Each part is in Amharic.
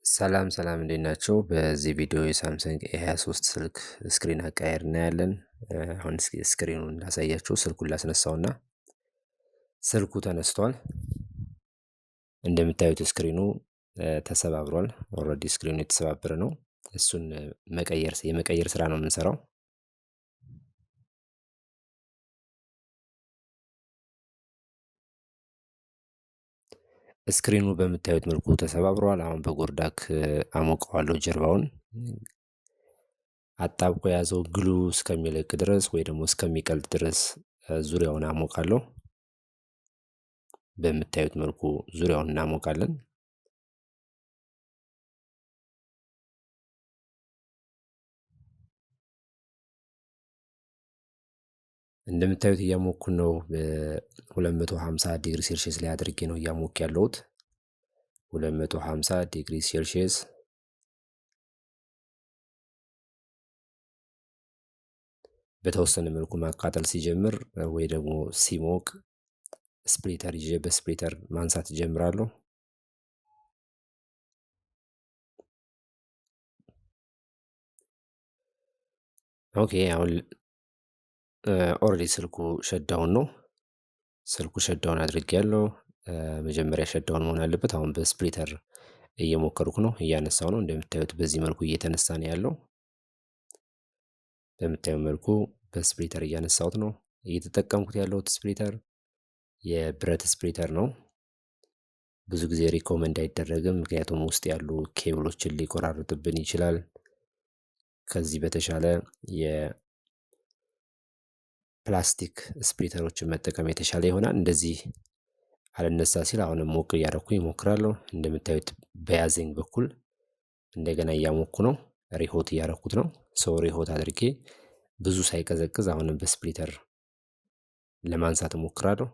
ሰላም ሰላም እንዴት ናቸው? በዚህ ቪዲዮ የሳምሰንግ ኤ23 ስልክ ስክሪን አቀያየር እናያለን። አሁን እስኪ ስክሪኑን እንዳሳያችሁ ስልኩን ላስነሳውና ስልኩ ተነስቷል። እንደምታዩት ስክሪኑ ተሰባብሯል። ኦልሬዲ ስክሪኑ የተሰባበረ ነው። እሱን የመቀየር ስራ ነው የምንሰራው። ስክሪኑ በምታዩት መልኩ ተሰባብሯል። አሁን በጎርዳክ አሞቀዋለሁ ጀርባውን አጣብቆ የያዘው ግሉ እስከሚለቅ ድረስ ወይ ደግሞ እስከሚቀልጥ ድረስ ዙሪያውን አሞቃለሁ። በምታዩት መልኩ ዙሪያውን እናሞቃለን። እንደምታዩት እያሞኩ ነው። በ250 ዲግሪ ሴልሺየስ ላይ አድርጌ ነው እያሞኩ ያለሁት። 250 ዲግሪ ሴልሺየስ በተወሰነ መልኩ ማቃጠል ሲጀምር ወይ ደግሞ ሲሞቅ ስፕሊተር ይዤ በስፕሊተር ማንሳት እጀምራለሁ። ኦኬ አሁን ኦልሬዲ ስልኩ ሸዳውን ነው። ስልኩ ሸዳውን አድርጌያለሁ። መጀመሪያ ሸዳውን መሆን አለበት። አሁን በስፕሊተር እየሞከርኩ ነው፣ እያነሳው ነው። እንደምታዩት በዚህ መልኩ እየተነሳ ነው ያለው። በምታዩት መልኩ በስፕሊተር እያነሳሁት ነው። እየተጠቀምኩት ያለሁት ስፕሊተር የብረት ስፕሊተር ነው። ብዙ ጊዜ ሪኮመንድ አይደረግም፣ ምክንያቱም ውስጥ ያሉ ኬብሎችን ሊቆራርጥብን ይችላል። ከዚህ በተሻለ የፕላስቲክ ስፕሊተሮችን መጠቀም የተሻለ ይሆናል። እንደዚህ አልነሳ ሲል አሁንም ሞቅ እያደረኩኝ እሞክራለሁ። እንደምታዩት በያዘኝ በኩል እንደገና እያሞኩ ነው። ሪሆት እያደረኩት ነው። ሪሆት አድርጌ ብዙ ሳይቀዘቅዝ አሁንም በስፕሊተር ለማንሳት እሞክራለሁ።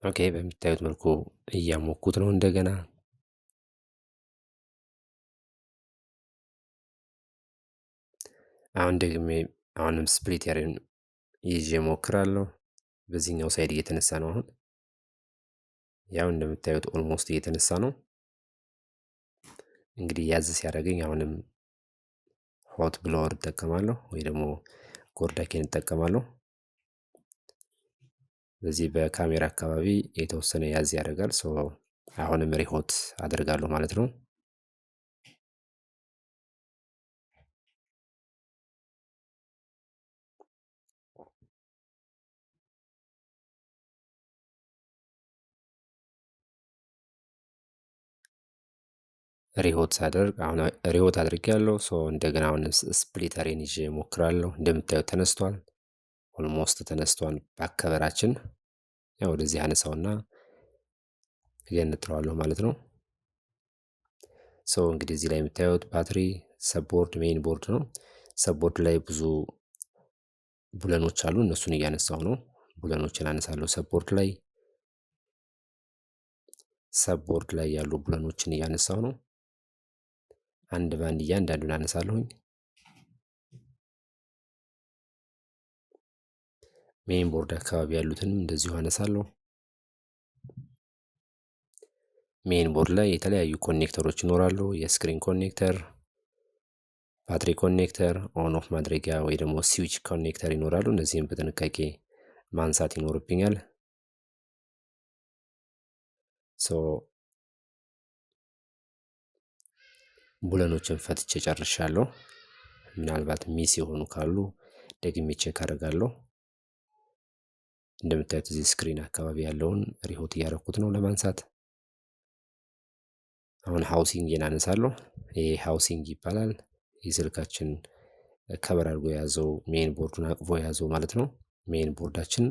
ኦኬ በምታዩት መልኩ እያሞኩት ነው እንደገና። አሁን ደግሜ አሁንም ስፕሊተርን ይዤ እሞክራለሁ። በዚህኛው ሳይድ እየተነሳ ነው። አሁን ያው እንደምታዩት ኦልሞስት እየተነሳ ነው። እንግዲህ ያዝ ሲያደርገኝ አሁንም ሆት ብሎወር እጠቀማለሁ ወይ ደግሞ ጎርዳኬን እጠቀማለሁ። በዚህ በካሜራ አካባቢ የተወሰነ ያዝ ያደርጋል። አሁንም ሪሆት አደርጋለሁ ማለት ነው። ሪሆት ሳደርግ አሁን ሪሆት አድርጌያለሁ። እንደገና አሁን ስፕሊተሬን ይዤ እሞክራለሁ። እንደምታዩት ተነስቷል። ኦልሞስት ተነስቷል። በአከበራችን ያው ወደዚህ አነሳውና እገነጥለዋለሁ ማለት ነው። እንግዲህ እዚህ ላይ የምታዩት ባትሪ፣ ሰቦርድ፣ ሜይን ቦርድ ነው። ሰቦርድ ላይ ብዙ ቡለኖች አሉ። እነሱን እያነሳው ነው። ቡለኖችን አነሳለሁ። ሰቦርድ ላይ ያሉ ቡለኖችን እያነሳው ነው። አንድ ባንድ እያንዳንዱን አነሳለሁኝ። ሜይን ቦርድ አካባቢ ያሉትንም እንደዚሁ አነሳለሁ። ሜይን ቦርድ ላይ የተለያዩ ኮኔክተሮች ይኖራሉ። የስክሪን ኮኔክተር፣ ባትሪ ኮኔክተር፣ ኦን ኦፍ ማድረጊያ ወይ ደግሞ ስዊች ኮኔክተር ይኖራሉ። እነዚህም በጥንቃቄ ማንሳት ይኖርብኛል። ቡለኖችን ፈትቼ ጨርሻለሁ። ምናልባት ሚስ የሆኑ ካሉ ደግሜ ቼክ አደርጋለሁ። እንደምታዩት እዚህ ስክሪን አካባቢ ያለውን ሪሆት እያደረኩት ነው ለማንሳት። አሁን ሃውሲንግን አነሳለሁ። ይሄ ሃውሲንግ ይባላል። የስልካችን ከበር አድርጎ የያዘው ሜይን ቦርዱን አቅፎ የያዘው ማለት ነው። ሜይን ቦርዳችን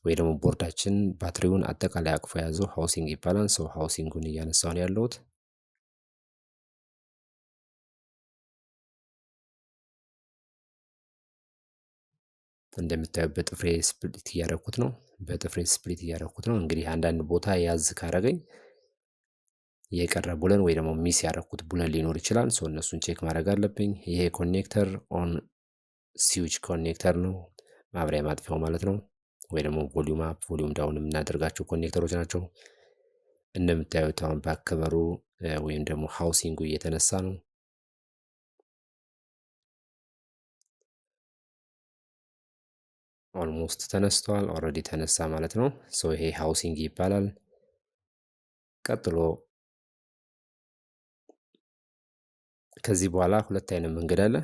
ወይ ደግሞ ቦርዳችን ባትሪውን አጠቃላይ አቅፎ የያዘው ሃውሲንግ ይባላል። ሃውሲንጉን እያነሳሁ ነው ያለሁት። እንደምታዩት በጥፍሬ ስፕሊት እያደረኩት ነው። እንግዲህ አንዳንድ ቦታ ያዝ ካረገኝ የቀረ ቡለን ወይ ደግሞ ሚስ ያደረኩት ቡለን ሊኖር ይችላል። ሶ እነሱን ቼክ ማድረግ አለብኝ። ይሄ ኮኔክተር ኦን ስዊች ኮኔክተር ነው፣ ማብሪያ ማጥፊያው ማለት ነው። ወይ ደግሞ ቮሊዩም አፕ ቮሊዩም ዳውን የምናደርጋቸው ኮኔክተሮች ናቸው። እንደምታዩት አሁን ባከበሩ ወይም ደግሞ ሃውሲንጉ እየተነሳ ነው። ኦልሞስት ተነስቷል። ኦልሬዲ ተነሳ ማለት ነው። ሶ ይሄ ሃውሲንግ ይባላል። ቀጥሎ ከዚህ በኋላ ሁለት አይነት መንገድ አለ።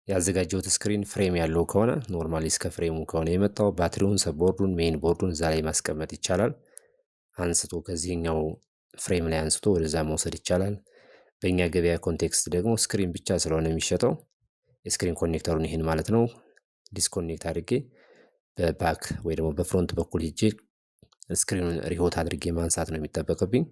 ያዘጋጀሁት ስክሪን ፍሬም ያለው ከሆነ ኖርማሊ እስከ ፍሬሙ ከሆነ የመጣው ባትሪውን፣ ሰቦርዱን፣ ሜይን ቦርዱን እዛ ላይ ማስቀመጥ ይቻላል። አንስቶ ከዚህኛው ፍሬም ላይ አንስቶ ወደዛ መውሰድ ይቻላል። በእኛ ገበያ ኮንቴክስት ደግሞ ስክሪን ብቻ ስለሆነ የሚሸጠው የስክሪን ኮኔክተሩን ይህን ማለት ነው ዲስኮኔክት አድርጌ በባክ ወይ ደግሞ በፍሮንት በኩል ሄጄ ስክሪኑን ሪሆት አድርጌ ማንሳት ነው የሚጠበቅብኝ።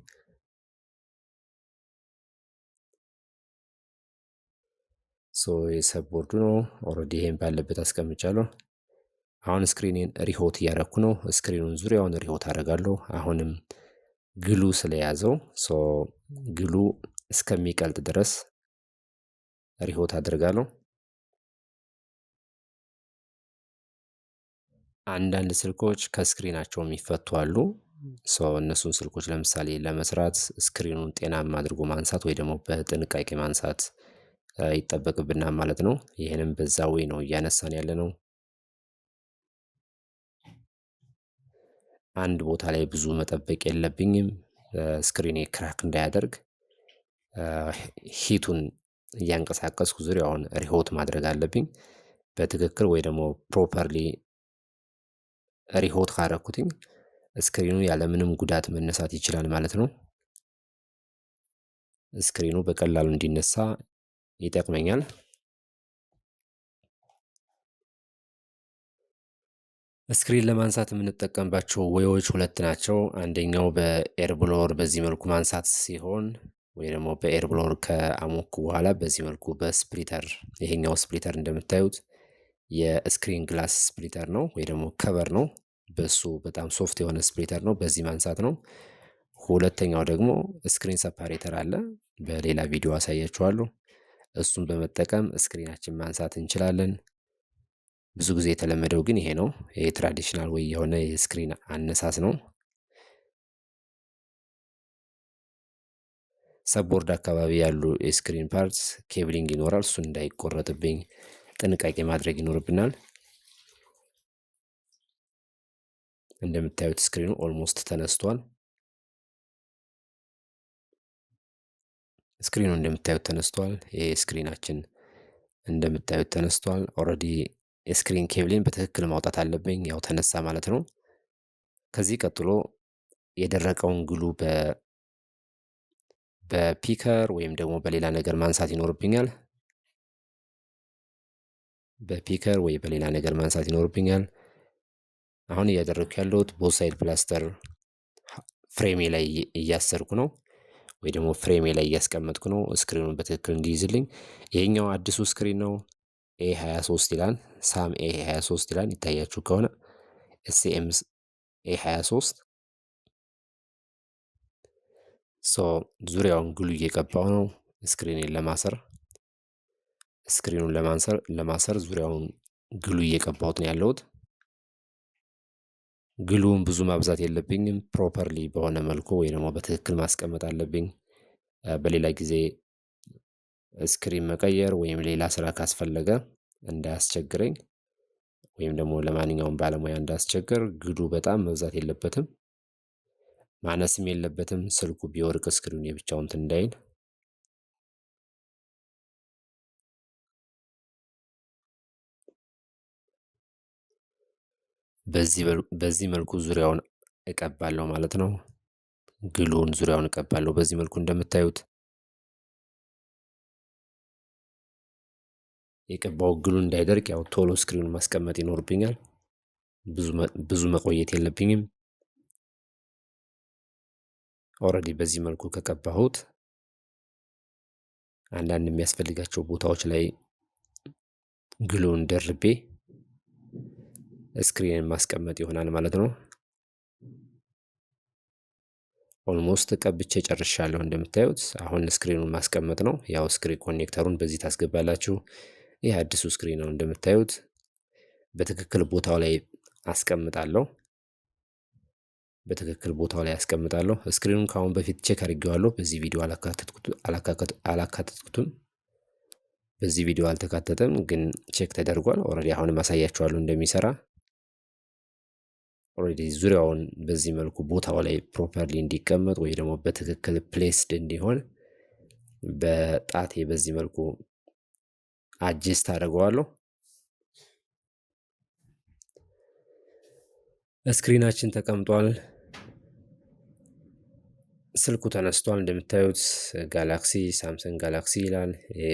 ሶ የሰቦርዱ ነው ኦልሬዲ ይሄን ባለበት አስቀምጫለሁ። አሁን ስክሪኔን ሪሆት እያደረኩ ነው። ስክሪኑን ዙሪያውን ሪሆት አደርጋለሁ። አሁንም ግሉ ስለያዘው ሶ ግሉ እስከሚቀልጥ ድረስ ሪሆት አደርጋለሁ። አንዳንድ ስልኮች ከስክሪናቸው የሚፈቱ አሉ። እነሱን ስልኮች ለምሳሌ ለመስራት ስክሪኑን ጤናማ አድርጎ ማንሳት ወይ ደግሞ በጥንቃቄ ማንሳት ይጠበቅብናል ማለት ነው። ይህንም በዛ ወይ ነው እያነሳን ያለ ነው። አንድ ቦታ ላይ ብዙ መጠበቅ የለብኝም። ስክሪኔ ክራክ እንዳያደርግ ሂቱን እያንቀሳቀስኩ ዙሪያውን ሪሆት ማድረግ አለብኝ በትክክል ወይ ደግሞ ፕሮፐርሊ ሪሆት ካረኩትኝ ስክሪኑ ያለምንም ጉዳት መነሳት ይችላል ማለት ነው። ስክሪኑ በቀላሉ እንዲነሳ ይጠቅመኛል። ስክሪን ለማንሳት የምንጠቀምባቸው ዌዎች ሁለት ናቸው። አንደኛው በኤር ብሎወር በዚህ መልኩ ማንሳት ሲሆን ወይ ደግሞ በኤር ብሎወር ከአሞኩ በኋላ በዚህ መልኩ በስፕሊተር ይሄኛው ስፕሊተር እንደምታዩት የስክሪን ግላስ ስፕሊተር ነው ወይ ደግሞ ከቨር ነው። በሱ በጣም ሶፍት የሆነ ስፕሊተር ነው። በዚህ ማንሳት ነው። ሁለተኛው ደግሞ ስክሪን ሰፓሬተር አለ። በሌላ ቪዲዮ አሳያችኋለሁ። እሱን በመጠቀም ስክሪናችን ማንሳት እንችላለን። ብዙ ጊዜ የተለመደው ግን ይሄ ነው። ይሄ ትራዲሽናል ወይ የሆነ የስክሪን አነሳስ ነው። ሰቦርድ አካባቢ ያሉ የስክሪን ፓርትስ ኬብሊንግ ይኖራል። እሱን እንዳይቆረጥብኝ ጥንቃቄ ማድረግ ይኖርብናል። እንደምታዩት ስክሪኑ ኦልሞስት ተነስቷል። ስክሪኑ እንደምታዩት ተነስቷል። ይሄ ስክሪናችን እንደምታዩት ተነስቷል። ኦልሬዲ የስክሪን ኬብሊን በትክክል ማውጣት አለብኝ። ያው ተነሳ ማለት ነው። ከዚህ ቀጥሎ የደረቀውን ግሉ በፒከር ወይም ደግሞ በሌላ ነገር ማንሳት ይኖርብኛል። በፒከር ወይ በሌላ ነገር ማንሳት ይኖርብኛል። አሁን እያደረግኩ ያለሁት ቦት ሳይድ ፕላስተር ፍሬሜ ላይ እያሰርኩ ነው ወይ ደግሞ ፍሬሜ ላይ እያስቀመጥኩ ነው ስክሪኑን በትክክል እንዲይዝልኝ። ይሄኛው አዲሱ ስክሪን ነው። ኤ23 ይላል። ሳም ኤ23 ይላል። ይታያችሁ ከሆነ ኤስኤም ኤ23 ዙሪያውን ግሉ እየቀባው ነው ስክሪኑን ለማሰር ዙሪያውን ግሉ እየቀባሁት ነው ያለሁት። ግሉን ብዙ ማብዛት የለብኝም። ፕሮፐርሊ በሆነ መልኩ ወይ ደግሞ በትክክል ማስቀመጥ አለብኝ። በሌላ ጊዜ ስክሪን መቀየር ወይም ሌላ ስራ ካስፈለገ እንዳያስቸግረኝ ወይም ደግሞ ለማንኛውም ባለሙያ እንዳያስቸግር ግሉ በጣም መብዛት የለበትም፣ ማነስም የለበትም። ስልኩ ቢወርቅ ስክሪኑ የብቻውን እንትን እንዳይል በዚህ መልኩ ዙሪያውን እቀባለሁ ማለት ነው። ግሉን ዙሪያውን እቀባለሁ በዚህ መልኩ እንደምታዩት። የቀባው ግሉ እንዳይደርቅ ያው ቶሎ ስክሪኑን ማስቀመጥ ይኖርብኛል። ብዙ መቆየት የለብኝም። ኦልሬዲ በዚህ መልኩ ከቀባሁት አንዳንድ የሚያስፈልጋቸው ቦታዎች ላይ ግሉን ደርቤ ስክሪንን ማስቀመጥ ይሆናል ማለት ነው። ኦልሞስት ቀብቼ ጨርሻለሁ። እንደምታዩት አሁን ስክሪኑን ማስቀመጥ ነው። ያው ስክሪን ኮኔክተሩን በዚህ ታስገባላችሁ። ይህ አዲሱ ስክሪን ነው። እንደምታዩት በትክክል ቦታው ላይ አስቀምጣለሁ። በትክክል ቦታው ላይ አስቀምጣለሁ። ስክሪኑን ከአሁን በፊት ቼክ አድርጌዋለሁ። በዚህ ቪዲዮ አላካተትኩትም። በዚህ ቪዲዮ አልተካተተም፣ ግን ቼክ ተደርጓል። ኦልሬዲ አሁንም አሳያችኋለሁ እንደሚሰራ። ኦልሬዲ ዙሪያውን በዚህ መልኩ ቦታው ላይ ፕሮፐርሊ እንዲቀመጥ ወይ ደግሞ በትክክል ፕሌስድ እንዲሆን በጣቴ በዚህ መልኩ አጀስት አደርገዋለሁ። ስክሪናችን ተቀምጧል። ስልኩ ተነስቷል። እንደምታዩት ጋላክሲ ሳምሰንግ ጋላክሲ ይላል።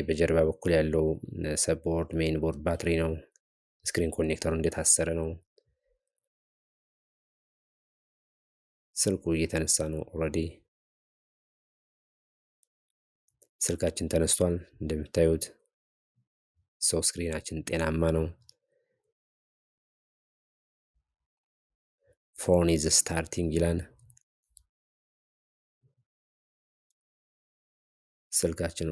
በጀርባ በኩል ያለው ሰቦርድ ሜይን ቦርድ ባትሪ ነው። ስክሪን ኮኔክተሩ እንደታሰረ ነው። ስልኩ እየተነሳ ነው። ኦልሬዲ ስልካችን ተነስቷል። እንደምታዩት ሰው ስክሪናችን ጤናማ ነው። ፎን ኢዝ ስታርቲንግ ይላል። ስልካችን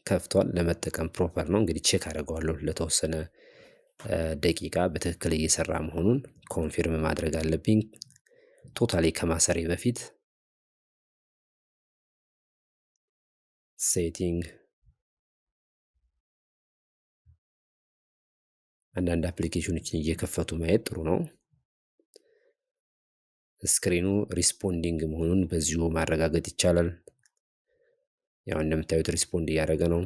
ከፍቷል። ለመጠቀም ፕሮፐር ነው። እንግዲህ ቼክ አደርገዋለሁ ለተወሰነ ደቂቃ በትክክል እየሰራ መሆኑን ኮንፊርም ማድረግ አለብኝ ቶታሊ ከማሰሬ በፊት። ሴቲንግ አንዳንድ አፕሊኬሽኖችን እየከፈቱ ማየት ጥሩ ነው። ስክሪኑ ሪስፖንዲንግ መሆኑን በዚሁ ማረጋገጥ ይቻላል። ያው እንደምታዩት ሪስፖንድ እያደረገ ነው።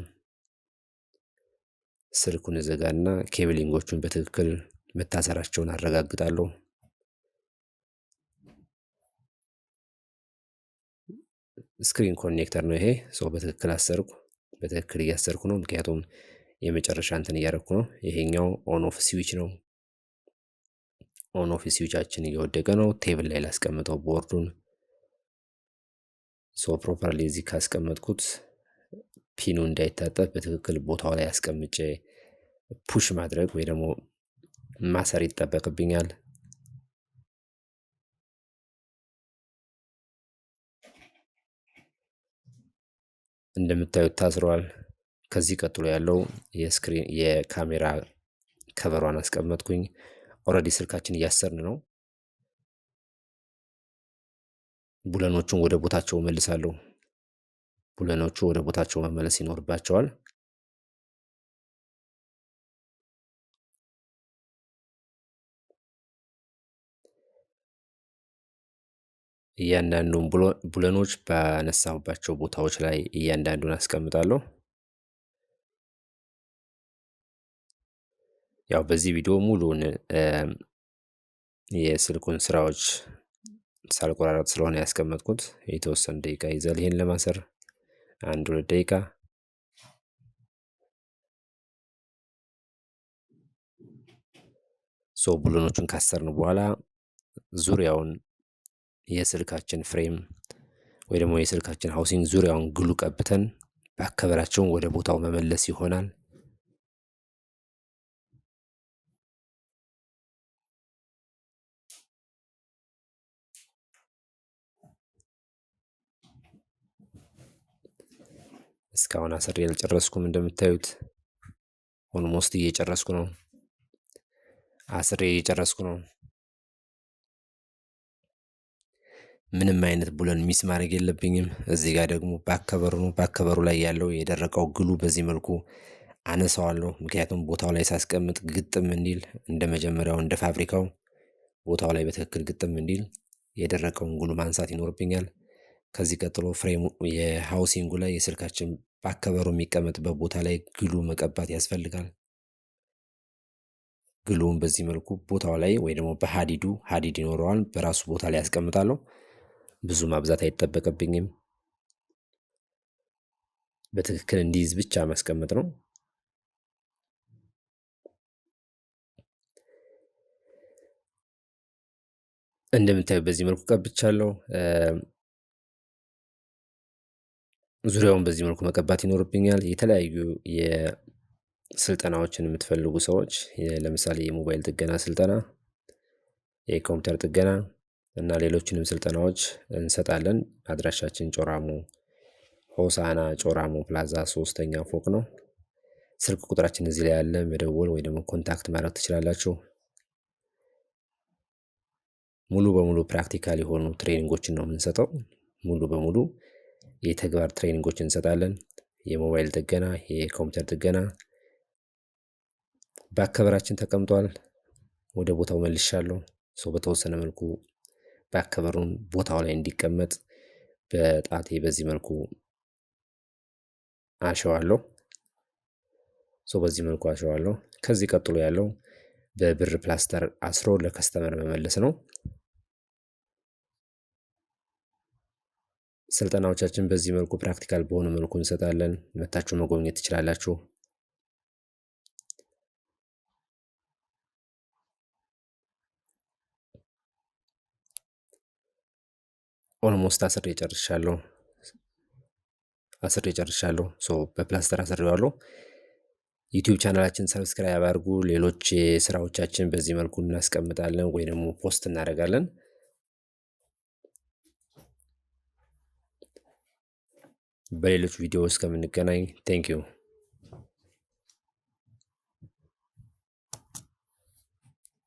ስልኩን እዘጋና ኬብሊንጎቹን በትክክል መታሰራቸውን አረጋግጣለሁ። ስክሪን ኮኔክተር ነው ይሄ። በትክክል አሰርኩ። በትክክል እያሰርኩ ነው፣ ምክንያቱም የመጨረሻ እንትን እያደረኩ ነው። ይሄኛው ኦን ኦፍ ስዊች ነው። ኦን ኦፍ ስዊቻችን እየወደቀ ነው። ቴብል ላይ ላስቀምጠው ቦርዱን። ፕሮፐርሊ እዚህ ካስቀመጥኩት ፒኑ እንዳይታጠፍ በትክክል ቦታው ላይ አስቀምጬ ፑሽ ማድረግ ወይ ደግሞ ማሰር ይጠበቅብኛል። እንደምታዩት ታስሯል። ከዚህ ቀጥሎ ያለው የካሜራ ከቨሯን አስቀመጥኩኝ። ኦልሬዲ ስልካችን እያሰርን ነው። ቡለኖቹን ወደ ቦታቸው መልሳለሁ። ቡለኖቹ ወደ ቦታቸው መመለስ ይኖርባቸዋል። እያንዳንዱን ቡለኖች ባነሳሁባቸው ቦታዎች ላይ እያንዳንዱን አስቀምጣለሁ። ያው በዚህ ቪዲዮ ሙሉን የስልኩን ስራዎች ሳልቆራረጥ ስለሆነ ያስቀመጥኩት የተወሰነ ደቂቃ ይዛል። ይሄን ለማሰር 1-2 ደቂቃ። ቡለኖቹን ካሰርን በኋላ ዙሪያውን የስልካችን ፍሬም ወይ ደግሞ የስልካችን ሃውሲንግ ዙሪያውን ግሉ ቀብተን በአከበራቸውን ወደ ቦታው መመለስ ይሆናል። እስካሁን አስሬ አልጨረስኩም። እንደምታዩት ኦልሞስት እየጨረስኩ ነው። አስሬ እየጨረስኩ ነው። ምንም አይነት ቡለን ሚስ ማድረግ የለብኝም። እዚህ ጋር ደግሞ ባከበሩ ነው። ባከበሩ ላይ ያለው የደረቀው ግሉ በዚህ መልኩ አነሳዋለሁ። ምክንያቱም ቦታው ላይ ሳስቀምጥ ግጥም እንዲል እንደ መጀመሪያው እንደ ፋብሪካው ቦታው ላይ በትክክል ግጥም እንዲል የደረቀውን ግሉ ማንሳት ይኖርብኛል። ከዚህ ቀጥሎ ፍሬሙ የሃውሲንጉ ላይ የስልካችን ባከበሩ የሚቀመጥበት ቦታ ላይ ግሉ መቀባት ያስፈልጋል። ግሉውን በዚህ መልኩ ቦታው ላይ ወይ ደግሞ በሀዲዱ ሀዲድ ይኖረዋል በራሱ ቦታ ላይ ያስቀምጣለሁ። ብዙ ማብዛት አይጠበቅብኝም። በትክክል እንዲይዝ ብቻ ማስቀመጥ ነው። እንደምታዩ በዚህ መልኩ ቀብቻለሁ። ዙሪያውን በዚህ መልኩ መቀባት ይኖርብኛል። የተለያዩ የስልጠናዎችን የምትፈልጉ ሰዎች ለምሳሌ የሞባይል ጥገና ስልጠና፣ የኮምፒውተር ጥገና እና ሌሎችንም ስልጠናዎች እንሰጣለን። አድራሻችን ጮራሞ ሆሳና ጮራሞ ፕላዛ 3ኛ ፎቅ ነው። ስልክ ቁጥራችን እዚህ ላይ ያለ፣ መደወል ወይ ደግሞ ኮንታክት ማድረግ ትችላላችሁ። ሙሉ በሙሉ ፕራክቲካል የሆኑ ትሬኒንጎችን ነው የምንሰጠው። ሙሉ በሙሉ የተግባር ትሬኒንጎችን እንሰጣለን። የሞባይል ጥገና፣ የኮምፒውተር ጥገና በአከበራችን ተቀምጧል። ወደ ቦታው መልሻለሁ። በተወሰነ መልኩ በአከበሩን ቦታው ላይ እንዲቀመጥ በጣቴ በዚህ መልኩ አሸዋለሁ። በዚህ መልኩ አሸዋለሁ። ከዚህ ቀጥሎ ያለው በብር ፕላስተር አስሮ ለከስተመር መመለስ ነው። ስልጠናዎቻችን በዚህ መልኩ ፕራክቲካል በሆነ መልኩ እንሰጣለን። መታችሁ መጎብኘት ትችላላችሁ። ኦልሞስት አስሬ ጨርሻለሁ። በፕላስተር አስሬዋለሁ። ዩቲዩብ ቻናላችን ሰብስክራይብ አድርጉ። ሌሎች ስራዎቻችን በዚህ መልኩ እናስቀምጣለን ወይ ደግሞ ፖስት እናደርጋለን። በሌሎች ቪዲዮ እስከምንገናኝ ቴንኪው።